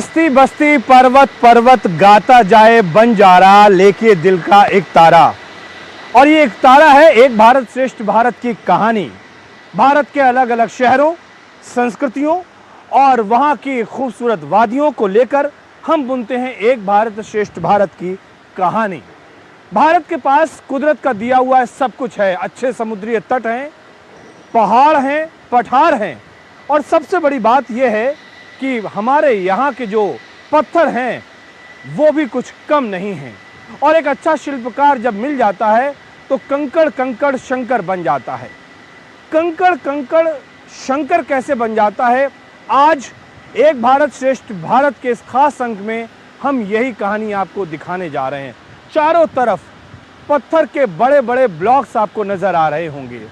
बस्ती बस्ती पर्वत पर्वत गाता जाए बंजारा लेके दिल का एक तारा। और ये एक तारा है एक भारत श्रेष्ठ भारत की कहानी। भारत के अलग अलग शहरों, संस्कृतियों और वहां की खूबसूरत वादियों को लेकर हम बुनते हैं एक भारत श्रेष्ठ भारत की कहानी। भारत के पास कुदरत का दिया हुआ सब कुछ है। अच्छे समुद्री तट हैं, पहाड़ हैं, पठार हैं और सबसे बड़ी बात यह है कि हमारे यहाँ के जो पत्थर हैं वो भी कुछ कम नहीं हैं। और एक अच्छा शिल्पकार जब मिल जाता है तो कंकड़ कंकड़ शंकर बन जाता है। कंकड़ कंकड़ शंकर कैसे बन जाता है, आज एक भारत श्रेष्ठ भारत के इस खास अंक में हम यही कहानी आपको दिखाने जा रहे हैं। चारों तरफ पत्थर के बड़े बड़े ब्लॉक्स आपको नजर आ रहे होंगे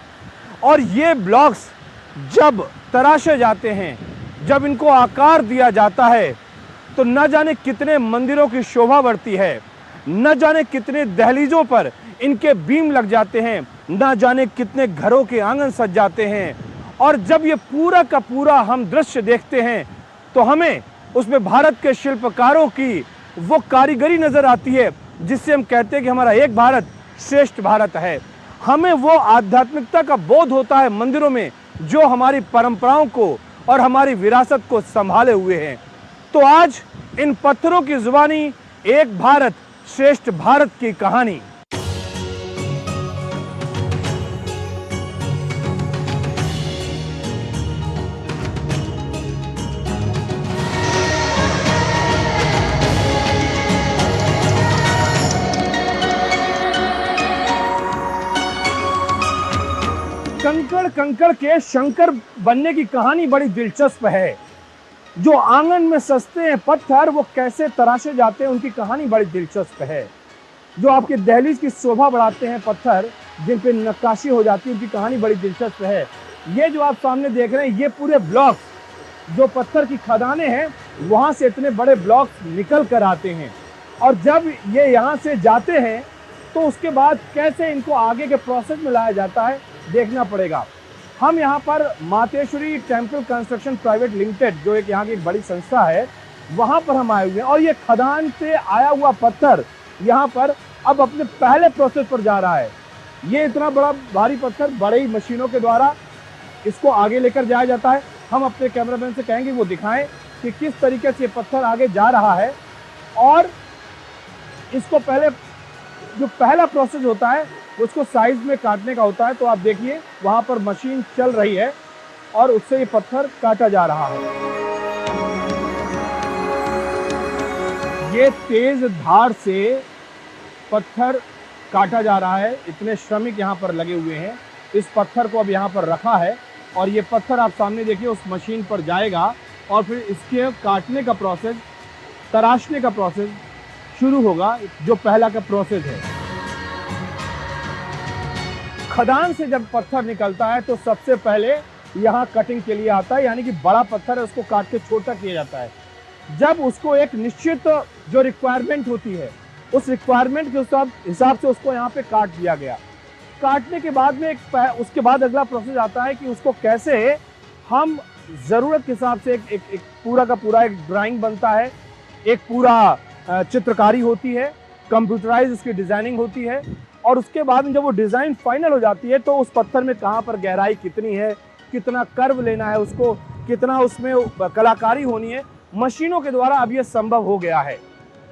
और ये ब्लॉक्स जब तराशे जाते हैं, जब इनको आकार दिया जाता है तो न जाने कितने मंदिरों की शोभा बढ़ती है, न जाने कितने दहलीजों पर इनके बीम लग जाते हैं, न जाने कितने घरों के आंगन सज जाते हैं। और जब ये पूरा का पूरा हम दृश्य देखते हैं तो हमें उसमें भारत के शिल्पकारों की वो कारीगरी नजर आती है जिससे हम कहते हैं कि हमारा एक भारत श्रेष्ठ भारत है। हमें वो आध्यात्मिकता का बोध होता है मंदिरों में जो हमारी परंपराओं को और हमारी विरासत को संभाले हुए हैं। तो आज इन पत्थरों की जुबानी एक भारत श्रेष्ठ भारत की कहानी। कंकड़ कंकड़ के शंकर बनने की कहानी बड़ी दिलचस्प है। जो आंगन में सजते हैं पत्थर वो कैसे तराशे जाते हैं उनकी कहानी बड़ी दिलचस्प है। जो आपके दहलीज की शोभा बढ़ाते हैं पत्थर जिन पे नक्काशी हो जाती है उनकी कहानी बड़ी दिलचस्प है। ये जो आप सामने देख रहे हैं ये पूरे ब्लॉक्स जो पत्थर की खदानें हैं वहां से इतने बड़े ब्लॉक्स निकल कर आते हैं और जब ये यहाँ से जाते हैं तो उसके बाद कैसे इनको आगे के प्रोसेस में लाया जाता है देखना पड़ेगा। हम यहाँ पर Mateshwari temple construction private limited जो एक यहाँ की एक बड़ी संस्था है वहाँ पर हम आए हुए हैं और ये खदान से आया हुआ पत्थर यहाँ पर अब अपने पहले प्रोसेस पर जा रहा है। ये इतना बड़ा भारी पत्थर बड़ी मशीनों के द्वारा इसको आगे लेकर जाया जाता है। हम अपने कैमरामैन से कहेंगे वो दिखाएं कि किस तरीके से ये पत्थर आगे जा रहा है और इसको पहले जो पहला प्रोसेस होता है उसको साइज में काटने का होता है। तो आप देखिए वहां पर मशीन चल रही है और उससे ये पत्थर काटा जा रहा है। ये तेज धार से पत्थर काटा जा रहा है। इतने श्रमिक यहाँ पर लगे हुए हैं। इस पत्थर को अब यहाँ पर रखा है और ये पत्थर आप सामने देखिए उस मशीन पर जाएगा और फिर इसके काटने का प्रोसेस, तराशने का प्रोसेस शुरू होगा जो पहला का प्रोसेस है। खदान से जब पत्थर निकलता है तो सबसे पहले यहाँ कटिंग के लिए आता है, यानी कि बड़ा पत्थर है उसको काट के छोटा किया जाता है। जब उसको एक निश्चित जो रिक्वायरमेंट होती है उस रिक्वायरमेंट के हिसाब से उसको यहाँ पे काट दिया गया। काटने के बाद में उसके बाद अगला प्रोसेस आता है कि उसको कैसे हम ज़रूरत के हिसाब से एक पूरा का पूरा एक ड्राइंग बनता है, एक पूरा चित्रकारी होती है, कंप्यूटराइज उसकी डिज़ाइनिंग होती है और उसके बाद में जब वो डिज़ाइन फाइनल हो जाती है तो उस पत्थर में कहाँ पर गहराई कितनी है, कितना कर्व लेना है उसको, कितना उसमें कलाकारी होनी है, मशीनों के द्वारा अब ये संभव हो गया है।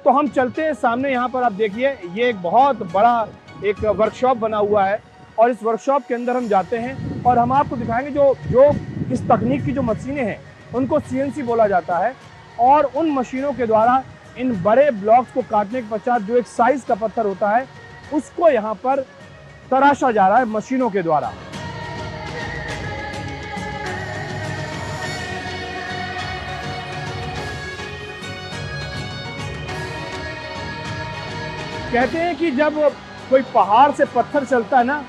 तो हम चलते हैं सामने। यहाँ पर आप देखिए ये एक बहुत बड़ा एक वर्कशॉप बना हुआ है और इस वर्कशॉप के अंदर हम जाते हैं और हम आपको दिखाएंगे जो इस तकनीक की जो मशीनें हैं उनको CNC बोला जाता है और उन मशीनों के द्वारा इन बड़े ब्लॉक्स को काटने के पश्चात जो एक साइज का पत्थर होता है उसको यहाँ पर तराशा जा रहा है मशीनों के द्वारा। कहते हैं कि जब कोई पहाड़ से पत्थर चलता है ना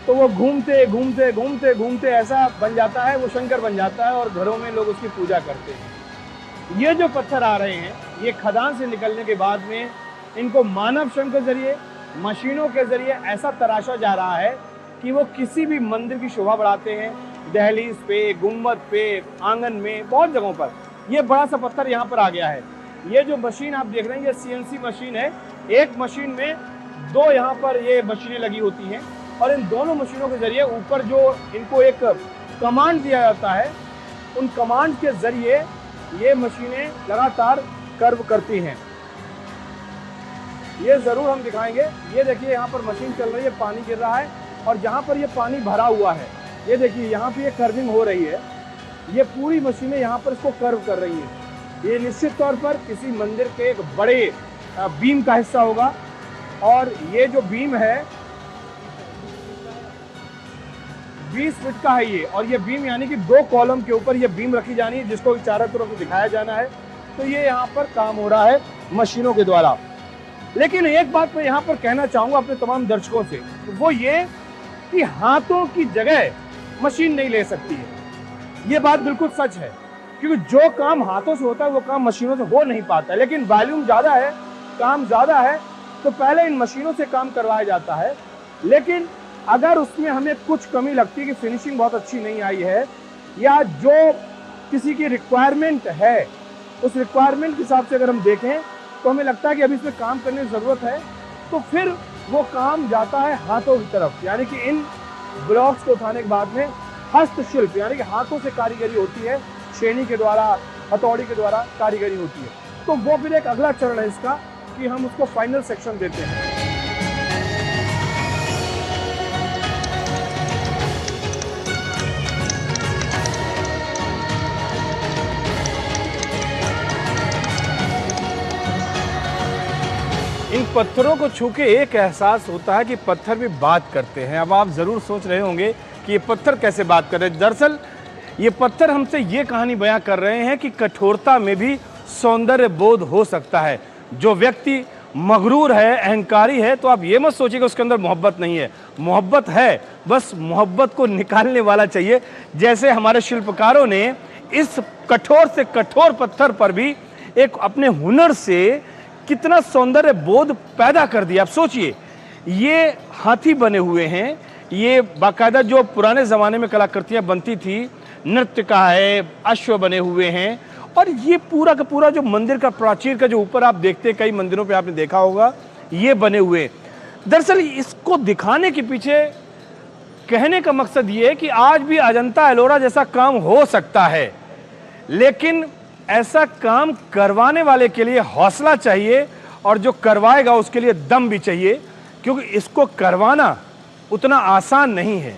तो वो घूमते घूमते घूमते घूमते ऐसा बन जाता है, वो शंकर बन जाता है और घरों में लोग उसकी पूजा करते हैं। ये जो पत्थर आ रहे हैं ये खदान से निकलने के बाद में इनको मानव श्रम के जरिए, मशीनों के जरिए ऐसा तराशा जा रहा है कि वो किसी भी मंदिर की शोभा बढ़ाते हैं। दहलीज पे, गुम्बद पे, आंगन में, बहुत जगहों पर ये बड़ा सा पत्थर यहाँ पर आ गया है। ये जो मशीन आप देख रहे हैं ये CNC मशीन है। एक मशीन में 2 यहाँ पर ये मशीनें लगी होती हैं और इन दोनों मशीनों के जरिए ऊपर जो इनको एक कमांड दिया जाता है, उन कमांड के जरिए ये मशीनें लगातार कर्व करती हैं। ये जरूर हम दिखाएंगे। ये देखिए यहाँ पर मशीन चल रही है, पानी गिर रहा है और जहाँ पर ये पानी भरा हुआ है ये देखिए यहाँ पे ये कर्विंग हो रही है। ये पूरी मशीनें यहाँ पर इसको कर्व कर रही हैं। ये निश्चित तौर पर किसी मंदिर के एक बड़े बीम का हिस्सा होगा और ये जो बीम है 20 फीट का है ये, और ये बीम यानी कि 2 कॉलम के ऊपर ये बीम रखी जानी है जिसको चारों तरफ से दिखाया जाना है। तो ये यहाँ पर काम हो रहा है मशीनों के द्वारा। लेकिन एक बात मैं यहाँ पर कहना चाहूँगा अपने तमाम दर्शकों से, वो ये कि हाथों की जगह मशीन नहीं ले सकती है। ये बात बिल्कुल सच है, क्योंकि जो काम हाथों से होता है वो काम मशीनों से हो नहीं पाता। लेकिन वॉल्यूम ज़्यादा है, काम ज़्यादा है, तो पहले इन मशीनों से काम करवाया जाता है। लेकिन अगर उसमें हमें कुछ कमी लगती है कि फिनिशिंग बहुत अच्छी नहीं आई है या जो किसी की रिक्वायरमेंट है उस रिक्वायरमेंट के हिसाब से अगर हम देखें तो हमें लगता है कि अभी इसमें काम करने की ज़रूरत है, तो फिर वो काम जाता है हाथों की तरफ। यानी कि इन ब्लॉक्स को उठाने के बाद में हस्तशिल्प यानी कि हाथों से कारीगरी होती है, छेनी के द्वारा, हथौड़ी के द्वारा कारीगरी होती है। तो वो फिर एक अगला चरण है इसका कि हम उसको फाइनल सेक्शन देते हैं। इन पत्थरों को छू के एक एहसास होता है कि पत्थर भी बात करते हैं। अब आप ज़रूर सोच रहे होंगे कि ये पत्थर कैसे बात कर रहे हैं। दरअसल ये पत्थर हमसे ये कहानी बयां कर रहे हैं कि कठोरता में भी सौंदर्य बोध हो सकता है। जो व्यक्ति मगरूर है, अहंकारी है, तो आप ये मत सोचिए कि उसके अंदर मोहब्बत नहीं है। मोहब्बत है, बस मोहब्बत को निकालने वाला चाहिए। जैसे हमारे शिल्पकारों ने इस कठोर से कठोर पत्थर पर भी एक अपने हुनर से कितना सौंदर्य बोध पैदा कर दिया। आप सोचिए, ये हाथी बने हुए हैं, ये बाकायदा जो पुराने ज़माने में कलाकृतियाँ बनती थी, नृत्य का है, अश्व बने हुए हैं, और ये पूरा का पूरा जो मंदिर का प्राचीर का जो ऊपर आप देखते हैं, कई मंदिरों पे आपने देखा होगा, ये बने हुए। दरअसल इसको दिखाने के पीछे कहने का मकसद ये है कि आज भी अजंता एलोरा जैसा काम हो सकता है, लेकिन ऐसा काम करवाने वाले के लिए हौसला चाहिए और जो करवाएगा उसके लिए दम भी चाहिए, क्योंकि इसको करवाना उतना आसान नहीं है।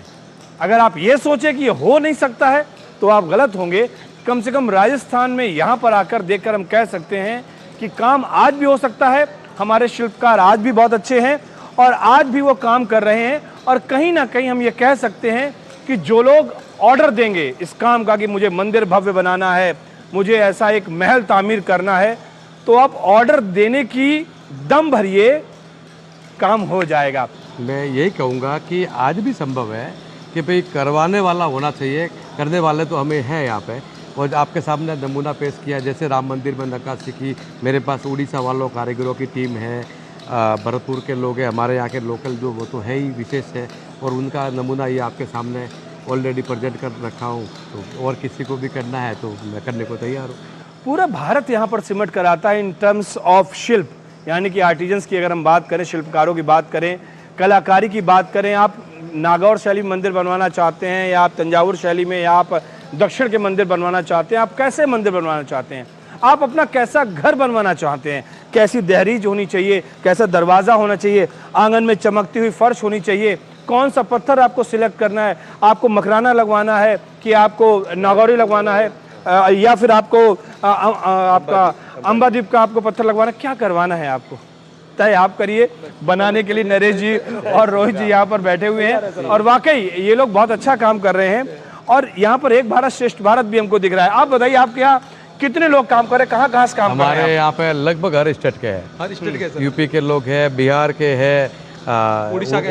अगर आप ये सोचें कि ये हो नहीं सकता है तो आप गलत होंगे। कम से कम राजस्थान में यहाँ पर आकर देखकर हम कह सकते हैं कि काम आज भी हो सकता है। हमारे शिल्पकार आज भी बहुत अच्छे हैं और आज भी वो काम कर रहे हैं। और कहीं ना कहीं हम ये कह सकते हैं कि जो लोग ऑर्डर देंगे इस काम का कि मुझे मंदिर भव्य बनाना है, मुझे ऐसा एक महल तामीर करना है, तो आप ऑर्डर देने की दम भरिए, काम हो जाएगा। मैं यही कहूँगा कि आज भी संभव है कि भाई करवाने वाला होना चाहिए, करने वाले तो हमें हैं यहाँ पे। और आपके सामने नमूना पेश किया, जैसे राम मंदिर में नक्काशी की, मेरे पास उड़ीसा वालों कारीगरों की टीम है, भरतपुर के लोग हैं, हमारे यहाँ के लोकल जो, वो तो है ही विशेष है, और उनका नमूना ये आपके सामने ऑलरेडी प्रेजेंट कर रखा हूँ। तो और किसी को भी करना है तो मैं करने को तैयार हूँ। पूरा भारत यहाँ पर सिमट कर आता है इन टर्म्स ऑफ शिल्प, यानी कि आर्टिजन्स की अगर हम बात करें, शिल्पकारों की बात करें, कलाकारी की बात करें। आप नागौर शैली मंदिर बनवाना चाहते हैं, या आप तंजावुर शैली में, या आप दक्षिण के मंदिर बनवाना चाहते हैं, आप कैसे मंदिर बनवाना चाहते हैं, आप अपना कैसा घर बनवाना चाहते हैं, कैसी दहलीज होनी चाहिए, कैसा दरवाज़ा होना चाहिए, आंगन में चमकती हुई फर्श होनी चाहिए, कौन सा पत्थर आपको सिलेक्ट करना है, आपको मकराना लगवाना है कि आपको नागौरी लगवाना है, या फिर आपको आपका अंबादीप का आपको पत्थर लगवाना, क्या करवाना है आपको, तय आप करिए। बनाने के लिए नरेश जी और रोहित जी यहाँ पर बैठे हुए हैं और वाकई ये लोग बहुत अच्छा काम कर रहे हैं। और यहाँ पर एक भारत श्रेष्ठ भारत भी हमको दिख रहा है। आप बताइए, आपके यहाँ कितने लोग काम कर रहे हैं, कहाँ से काम कर रहे हैं? हमारे यहाँ पे लगभग हर स्टेट के हैं, हर स्टेट के, यूपी के लोग हैं, बिहार के हैं,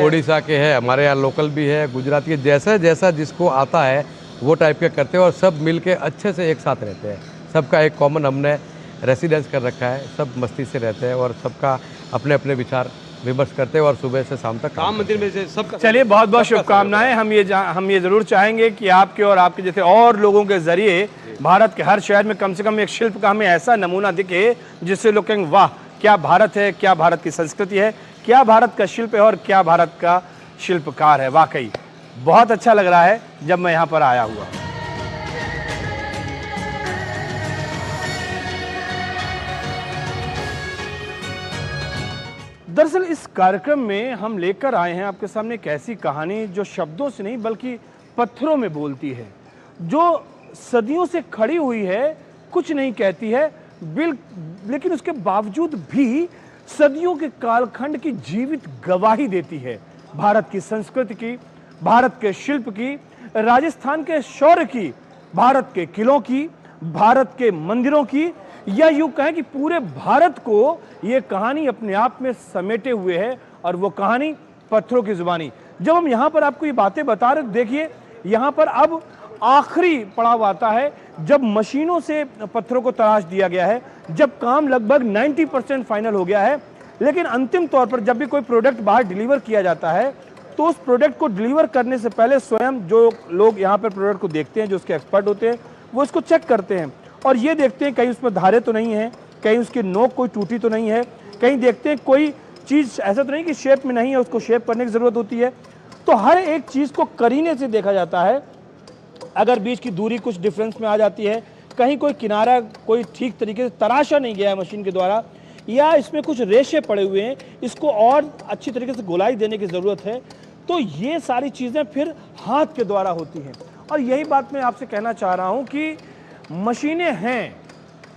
उड़ीसा के हैं, हमारे यहाँ लोकल भी है, गुजराती के, जैसा जैसा जिसको आता है वो टाइप के करते हैं। और सब मिल के अच्छे से एक साथ रहते हैं। सबका एक कॉमन हमने रेसिडेंस कर रखा है, सब मस्ती से रहते हैं और सबका अपने अपने विचार विमर्श करते हैं और सुबह से शाम तक राम मंदिर में से सबका चलिए, बहुत बहुत शुभकामनाएं। हम ये जरूर चाहेंगे कि आपके और आपके जैसे और लोगों के जरिए भारत के हर शहर में कम से कम एक शिल्प का हमें ऐसा नमूना दिखे जिससे लोग कहेंगे वाह, क्या भारत है, क्या भारत की संस्कृति है, क्या भारत का शिल्प है और क्या भारत का शिल्पकार है। वाकई बहुत अच्छा लग रहा है जब मैं यहाँ पर आया हुआ। दरअसल इस कार्यक्रम में हम लेकर आए हैं आपके सामने एक ऐसी कहानी जो शब्दों से नहीं बल्कि पत्थरों में बोलती है, जो सदियों से खड़ी हुई है, कुछ नहीं कहती है लेकिन उसके बावजूद भी सदियों के कालखंड की जीवित गवाही देती है भारत की संस्कृति की, भारत के शिल्प की, राजस्थान के शौर्य की, भारत के किलों की, भारत के मंदिरों की, या यूं कहें कि पूरे भारत को यह कहानी अपने आप में समेटे हुए है। और वो कहानी पत्थरों की जुबानी। जब हम यहां पर आपको ये बातें बता रहे, देखिए यहां पर अब आखिरी पड़ाव आता है जब मशीनों से पत्थरों को तराश दिया गया है, जब काम लगभग 90% फाइनल हो गया है, लेकिन अंतिम तौर पर जब भी कोई प्रोडक्ट बाहर डिलीवर किया जाता है तो उस प्रोडक्ट को डिलीवर करने से पहले स्वयं जो लोग यहाँ पर प्रोडक्ट को देखते हैं, जो उसके एक्सपर्ट होते हैं, वो इसको चेक करते हैं और ये देखते हैं कहीं उसमें धारे तो नहीं है, कहीं उसकी नोक कोई टूटी तो नहीं है, कहीं देखते हैं कोई चीज़ ऐसा तो नहीं कि शेप में नहीं है, उसको शेप करने की ज़रूरत होती है। तो हर एक चीज़ को करीने से देखा जाता है। अगर बीच की दूरी कुछ डिफरेंस में आ जाती है, कहीं कोई किनारा कोई ठीक तरीके से तराशा नहीं गया है मशीन के द्वारा, या इसमें कुछ रेशे पड़े हुए हैं, इसको और अच्छी तरीके से गोलाई देने की ज़रूरत है, तो ये सारी चीज़ें फिर हाथ के द्वारा होती हैं। और यही बात मैं आपसे कहना चाह रहा हूँ कि मशीनें हैं,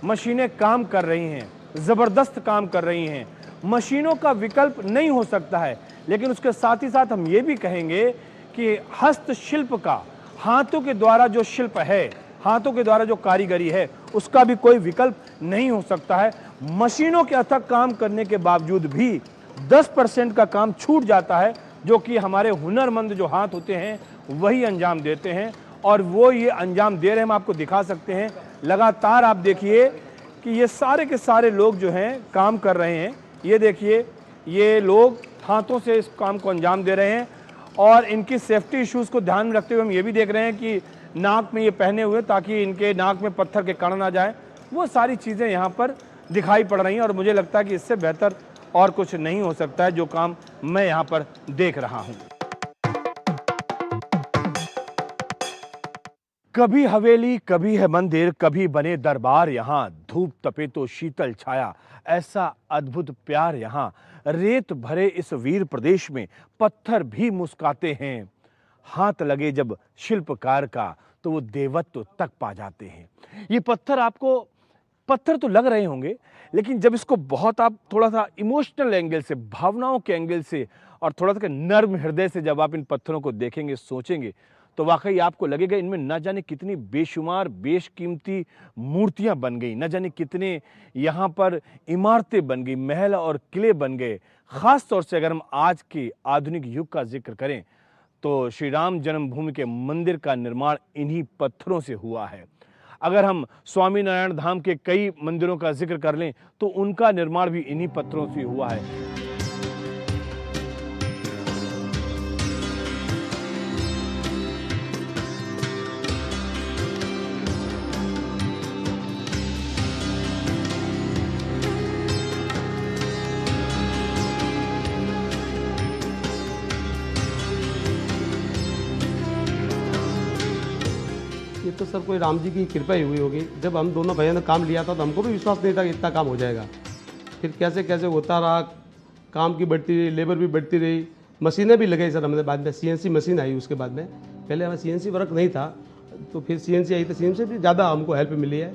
मशीनें काम कर रही हैं, ज़बरदस्त काम कर रही हैं, मशीनों का विकल्प नहीं हो सकता है, लेकिन उसके साथ ही साथ हम ये भी कहेंगे कि हस्तशिल्प का, हाथों के द्वारा जो शिल्प है, हाथों के द्वारा जो कारीगरी है, उसका भी कोई विकल्प नहीं हो सकता है। मशीनों के अथक काम करने के बावजूद भी 10% का काम छूट जाता है, जो कि हमारे हुनरमंद जो हाथ होते हैं वही अंजाम देते हैं, और वो ये अंजाम दे रहे हैं। हम आपको दिखा सकते हैं, लगातार आप देखिए कि ये सारे के सारे लोग जो हैं काम कर रहे हैं। ये देखिए, ये लोग हाथों से इस काम को अंजाम दे रहे हैं और इनकी सेफ्टी इश्यूज़ को ध्यान में रखते हुए हम ये भी देख रहे हैं कि नाक में ये पहने हुए ताकि इनके नाक में पत्थर के कण ना जाए। वो सारी चीज़ें यहाँ पर दिखाई पड़ रही हैं और मुझे लगता है कि इससे बेहतर और कुछ नहीं हो सकता है जो काम मैं यहाँ पर देख रहा हूँ। कभी हवेली, कभी है मंदिर, कभी बने दरबार, यहाँ धूप तपे तो शीतल छाया, ऐसा अद्भुत प्यार यहाँ। रेत भरे इस वीर प्रदेश में पत्थर भी मुस्काते हैं, हाथ लगे जब शिल्पकार का तो वो देवत्व तक पा जाते हैं। ये पत्थर आपको पत्थर तो लग रहे होंगे, लेकिन जब इसको बहुत आप थोड़ा सा इमोशनल एंगल से, भावनाओं के एंगल से और थोड़ा सा नर्म हृदय से जब आप इन पत्थरों को देखेंगे, सोचेंगे, तो वाकई आपको लगेगा इनमें न जाने कितनी बेशुमार बेशकीमती मूर्तियां बन गई, न जाने कितने यहाँ पर इमारतें बन गई, महल और किले बन गए। खास तौर से अगर हम आज के आधुनिक युग का जिक्र करें तो श्री राम जन्मभूमि के मंदिर का निर्माण इन्हीं पत्थरों से हुआ है। अगर हम स्वामीनारायण धाम के कई मंदिरों का जिक्र कर लें तो उनका निर्माण भी इन्हीं पत्थरों से हुआ है। ये तो सर कोई राम जी की कृपा ही हुई होगी। जब हम दोनों भैया ने काम लिया था तो हमको भी विश्वास नहीं था कि इतना काम हो जाएगा। फिर कैसे कैसे होता रहा, काम की बढ़ती रही, लेबर भी बढ़ती रही, मशीनें भी लगाई सर हमने। बाद में सीएनसी मशीन आई उसके बाद में। पहले हमें सीएनसी वर्क नहीं था, तो फिर सीएनसी आई तो सीएनसी भी ज़्यादा हमको हेल्प मिली है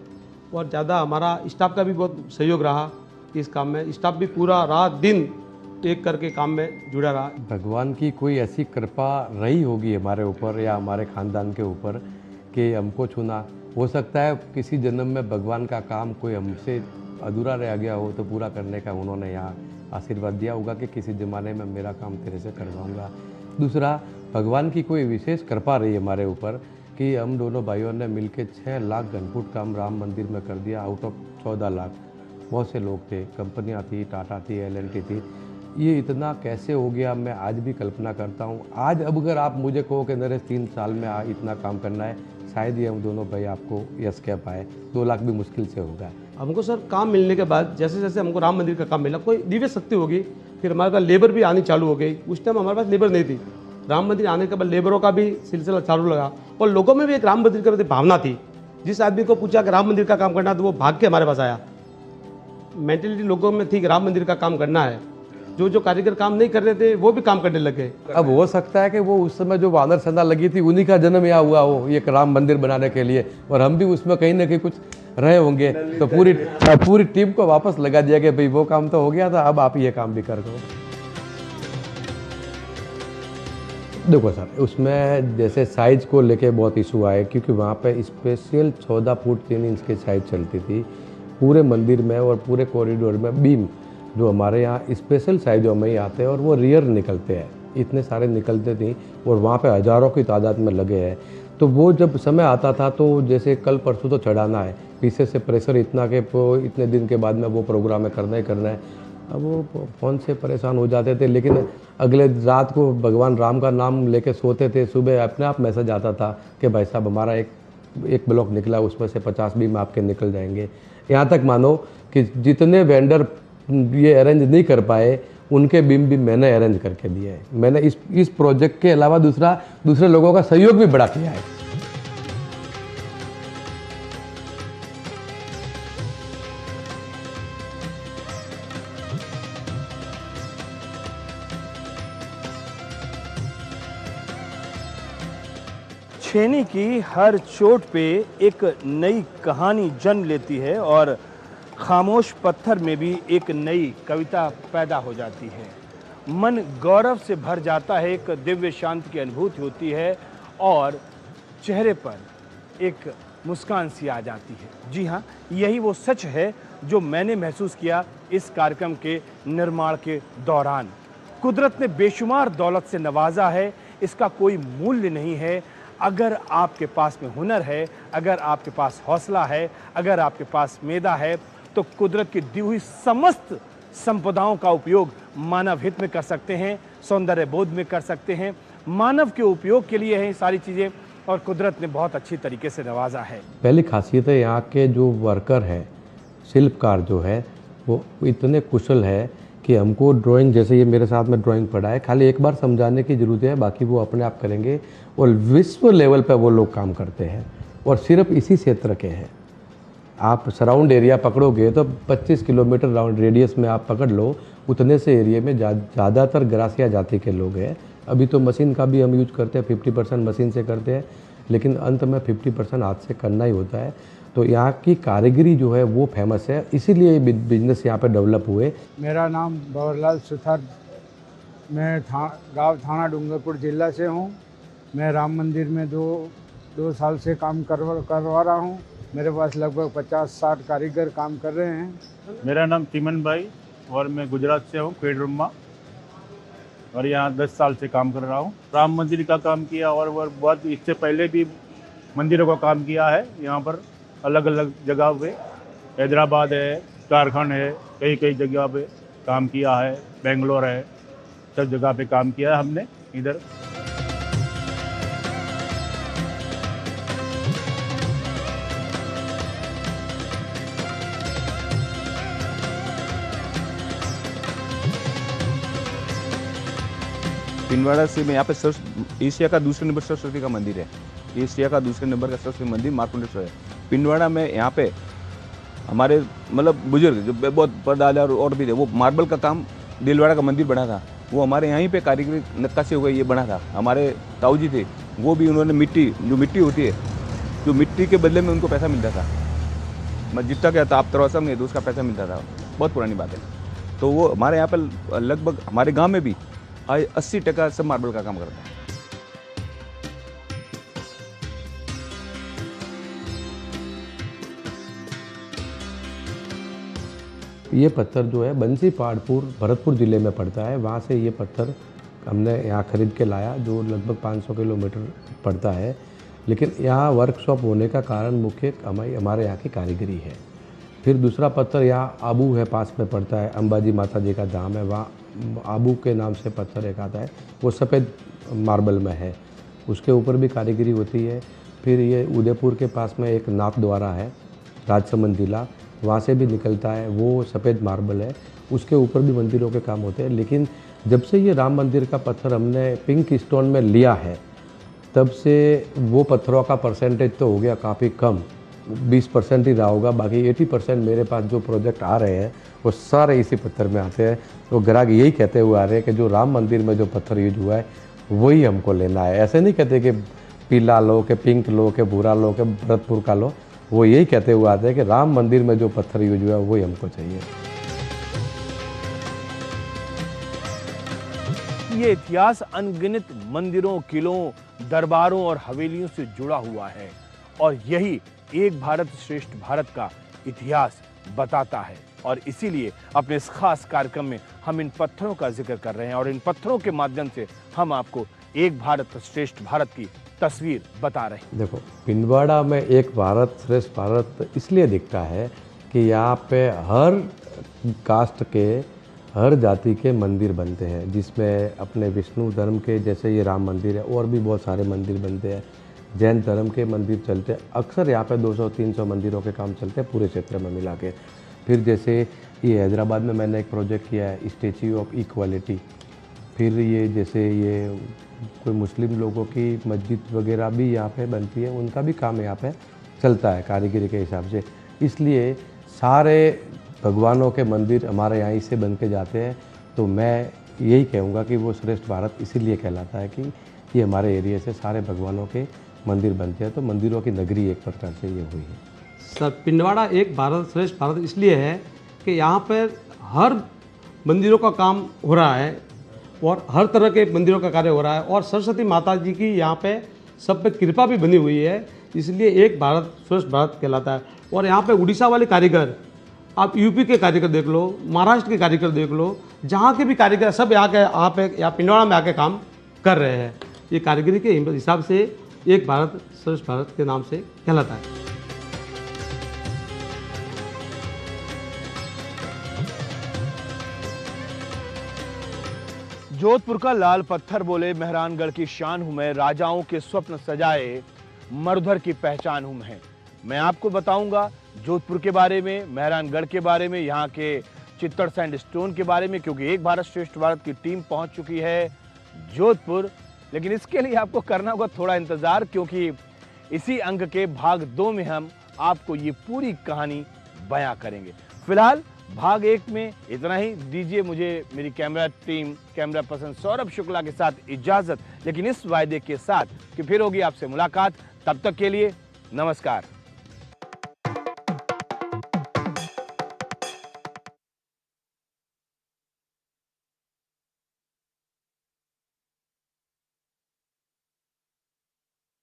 और ज़्यादा हमारा स्टाफ का भी बहुत सहयोग रहा इस काम में। स्टाफ भी पूरा रात दिन एक करके काम में जुड़ा रहा। भगवान की कोई ऐसी कृपा रही होगी हमारे ऊपर या हमारे ख़ानदान के ऊपर कि हमको छूना। हो सकता है किसी जन्म में भगवान का काम कोई हमसे अधूरा रह गया हो तो पूरा करने का उन्होंने यहाँ आशीर्वाद दिया होगा कि किसी ज़माने में मेरा काम तेरे से करवाऊँगा। दूसरा, भगवान की कोई विशेष कृपा रही हमारे ऊपर कि हम दोनों भाइयों ने मिलकर 6 लाख घनफुट काम राम मंदिर में कर दिया आउट ऑफ 14 लाख। बहुत से लोग थे, कंपनियाँ थी, टाटा थी, LNT थी, ये इतना कैसे हो गया, मैं आज भी कल्पना करता हूँ। आज अब अगर आप मुझे कहो कि नरेश 3 साल में इतना काम करना है, शायद ही हम दोनों भाई आपको यश कह पाए। 2 लाख भी मुश्किल से होगा। हमको सर काम मिलने के बाद जैसे जैसे हमको राम मंदिर का काम मिला, कोई दिव्य शक्ति होगी, फिर हमारे पास लेबर भी आनी चालू हो गई। उस टाइम हमारे पास लेबर नहीं थी। राम मंदिर आने के बाद लेबरों का भी सिलसिला चालू लगा और लोगों में भी एक राम मंदिर के प्रति भावना थी। जिस आदमी को पूछा कि राम मंदिर का काम करना, तो वो भाग के हमारे पास आया। मेंटेलिटी लोगों में थी कि राम मंदिर का काम करना है। जो कारीगर काम नहीं कर रहे थे वो भी काम करने लगे। अब हो सकता है कि वो उस समय जो वानर सेना लगी थी उन्हीं का जन्म यहाँ हुआ हो ये राम मंदिर बनाने के लिए, और हम भी उसमें कहीं ना कहीं कुछ रहे होंगे। तो पूरी टीम को वापस लगा दिया कि भाई वो काम तो हो गया था, अब आप ये काम भी कर दो। देखो सर, उसमें जैसे साइज़ को लेके बहुत इशू आए, क्योंकि वहाँ पे स्पेशल 14 फुट 3 इंच की साइज़ चलती थी पूरे मंदिर में और पूरे कॉरिडोर में। बीम जो हमारे यहाँ स्पेशल साइज़ों में ही आते हैं और वो रियर निकलते हैं, इतने सारे निकलते थे और वहाँ पे हज़ारों की तादाद में लगे हैं। तो वो जब समय आता था तो जैसे कल परसों तो चढ़ाना है, पीछे से प्रेशर इतना कि इतने दिन के बाद में वो प्रोग्राम में करना ही करना है। अब वो फ़ोन से परेशान हो जाते थे, लेकिन अगले रात को भगवान राम का नाम लेके सोते थे, सुबह अपने आप मैसेज आता था कि भाई साहब हमारा एक ब्लॉक निकला, उसमें से 50 बीम आपके निकल जाएंगे। यहाँ तक मानो कि जितने वेंडर ये अरेंज नहीं कर पाए उनके बीम भी मैंने अरेंज करके दिए हैं। मैंने इस प्रोजेक्ट के अलावा दूसरे लोगों का सहयोग भी बड़ा किया है। छेनी की हर चोट पे एक नई कहानी जन्म लेती है और खामोश पत्थर में भी एक नई कविता पैदा हो जाती है। मन गौरव से भर जाता है, एक दिव्य शांति की अनुभूति होती है और चेहरे पर एक मुस्कान सी आ जाती है। जी हाँ, यही वो सच है जो मैंने महसूस किया इस कार्यक्रम के निर्माण के दौरान। कुदरत ने बेशुमार दौलत से नवाजा है, इसका कोई मूल्य नहीं है। अगर आपके पास में हुनर है, अगर आपके पास हौसला है, अगर आपके पास मेधा है, तो कुदरत की दी हुई समस्त संपदाओं का उपयोग मानव हित में कर सकते हैं, सौंदर्य बोध में कर सकते हैं। मानव के उपयोग के लिए है ये सारी चीज़ें और कुदरत ने बहुत अच्छी तरीके से नवाजा है। पहली खासियत है यहाँ के जो वर्कर है, शिल्पकार जो है वो इतने कुशल है कि हमको ड्राइंग, जैसे ये मेरे साथ में ड्राइंग पढ़ा है, खाली एक बार समझाने की ज़रूरत है, बाकी वो अपने आप करेंगे। और विश्व लेवल पर वो लोग काम करते हैं और सिर्फ इसी क्षेत्र के हैं। आप सराउंड एरिया पकड़ोगे तो 25 किलोमीटर राउंड रेडियस में आप पकड़ लो, उतने से एरिया में ज़्यादातर ग्रासिया जाति के लोग हैं। अभी तो मशीन का भी हम यूज करते हैं, 50% मशीन से करते हैं, लेकिन अंत में 50% हाथ से करना ही होता है। तो यहाँ की कारीगरी जो है वो फेमस है, इसीलिए बिजनेस यहाँ पे डेवलप हुए। मेरा नाम भंवरलाल सुथार, मैं गांव थाना डूंगरपुर जिला से हूँ। मैं राम मंदिर में दो साल से काम करवा रहा हूँ। मेरे पास लगभग 50-60 कारीगर काम कर रहे हैं। मेरा नाम तिमन भाई और मैं गुजरात से हूँ, पेडरुमा, और यहाँ 10 साल से काम कर रहा हूँ। राम मंदिर का काम किया और बहुत इससे पहले भी मंदिरों का काम किया है। यहाँ पर अलग अलग जगह पे, हैदराबाद है, झारखंड है, कई जगह पे काम किया है, बेंगलोर है, सब जगह पे काम किया है हमने इधर। पिंडवाड़ा से मैं यहाँ पे एशिया का दूसरे नंबर सरस्वती का मंदिर है। एशिया का दूसरे नंबर का सरस्वती मंदिर मार्कंडेश्वर है पिंडवाड़ा में। यहाँ पे हमारे मतलब बुजुर्ग जो बहुत परदादा और भी थे, वो मार्बल का काम दिलवाड़ा का मंदिर बना था, वो हमारे यहीं पे कारीगरी नक्काशी हो गई, ये बना था। हमारे ताऊ जी थे, वो भी उन्होंने मिट्टी होती है, जो मिट्टी के बदले में उनको पैसा मिलता था। मैं जितना क्या था आप तरवासा में तो उसका पैसा मिलता था, बहुत पुरानी बात है। तो वो हमारे यहाँ पर लगभग हमारे गाँव में भी 80% सब मार्बल का काम करते हैं। ये पत्थर जो है बंसी पहाड़पुर भरतपुर ज़िले में पड़ता है, वहाँ से ये पत्थर हमने यहाँ ख़रीद के लाया, जो लगभग 500 किलोमीटर पड़ता है। लेकिन यहाँ वर्कशॉप होने का कारण मुख्य हमारे यहाँ की कारीगरी है। फिर दूसरा पत्थर यहाँ आबू है, पास में पड़ता है, अंबाजी माता जी का धाम है, वहाँ आबू के नाम से पत्थर एक आता है, वो सफ़ेद मार्बल में है, उसके ऊपर भी कारीगरी होती है। फिर ये उदयपुर के पास में एक नाथद्वारा है, राजसमंद जिला, वहाँ से भी निकलता है, वो सफ़ेद मार्बल है, उसके ऊपर भी मंदिरों के काम होते हैं। लेकिन जब से ये राम मंदिर का पत्थर हमने पिंक स्टोन में लिया है, तब से वो पत्थरों का परसेंटेज तो हो गया काफ़ी कम, 20% ही रहा होगा। बाकी 80% मेरे पास जो प्रोजेक्ट आ रहे हैं वो सारे इसी पत्थर में आते हैं। तो ग्राहक यही कहते हुए आ रहे हैं कि जो राम मंदिर में जो पत्थर यूज हुआ है वही हमको लेना है। ऐसे नहीं कहते कि पीला लो, कि पिंक लो, कि भूरा लो, कि भरतपुर का लो, वो यही कहते हुए आते हैं कि राम मंदिर में जो पत्थर यूज हुआ है वही हमको चाहिए। ये इतिहास अनगिनत मंदिरों, किलों, दरबारों और हवेलियों से जुड़ा हुआ है और यही एक भारत श्रेष्ठ भारत का इतिहास बताता है। और इसीलिए अपने इस खास कार्यक्रम में हम इन पत्थरों का जिक्र कर रहे हैं और इन पत्थरों के माध्यम से हम आपको एक भारत श्रेष्ठ भारत की तस्वीर बता रहे हैं। देखो, पिंडवाड़ा में एक भारत श्रेष्ठ भारत इसलिए दिखता है कि यहाँ पे हर कास्ट के, हर जाति के मंदिर बनते हैं, जिसमें अपने विष्णु धर्म के जैसे ये राम मंदिर है, और भी बहुत सारे मंदिर बनते हैं। जैन धर्म के मंदिर चलते हैं, अक्सर यहाँ पे 200-300 मंदिरों के काम चलते हैं पूरे क्षेत्र में मिला के। फिर जैसे ये हैदराबाद में मैंने एक प्रोजेक्ट किया है, स्टैच्यू ऑफ इक्वालिटी। फिर ये जैसे ये कोई मुस्लिम लोगों की मस्जिद वगैरह भी यहाँ पे बनती है, उनका भी काम यहाँ पे चलता है कारीगरी के हिसाब से। इसलिए सारे भगवानों के मंदिर हमारे यहाँ से बन के जाते हैं। तो मैं यही कहूँगा कि वो श्रेष्ठ भारत इसीलिए कहलाता है कि ये हमारे एरिया से सारे भगवानों के मंदिर बनते हैं। तो मंदिरों की नगरी एक प्रकार से ये हुई है। सर, पिंडवाड़ा एक भारत श्रेष्ठ भारत इसलिए है कि यहाँ पर हर मंदिरों का काम हो रहा है और हर तरह के मंदिरों का कार्य हो रहा है और सरस्वती माता जी की यहाँ पे सब पे कृपा भी बनी हुई है, इसलिए एक भारत श्रेष्ठ भारत कहलाता है। और यहाँ पे उड़ीसा वाले कारीगर, आप यूपी के कारीगर देख लो, महाराष्ट्र के कारीगर देख लो, जहाँ के भी कारीगर सब यहाँ पिंडवाड़ा में आके काम कर रहे हैं। ये कारीगरी के हिसाब से एक भारत श्रेष्ठ भारत के नाम से कहलाता है। जोधपुर का लाल पत्थर बोले मेहरानगढ़ की शान हूं मैं, राजाओं के स्वप्न सजाए मरुधर की पहचान हूं मैं आपको बताऊंगा जोधपुर के बारे में, मेहरानगढ़ के बारे में, यहाँ के चित्तौड़ सैंडस्टोन के बारे में, क्योंकि एक भारत श्रेष्ठ भारत की टीम पहुंच चुकी है जोधपुर। लेकिन इसके लिए आपको करना होगा थोड़ा इंतजार, क्योंकि इसी अंक के भाग 2 में हम आपको ये पूरी कहानी बयां करेंगे। फिलहाल भाग 1 में इतना ही। दीजिए मुझे मेरी camera team, camera person Saurabh Shukla के साथ इजाजत, लेकिन इस वायदे के साथ कि फिर होगी आपसे मुलाकात। तब तक के लिए नमस्कार।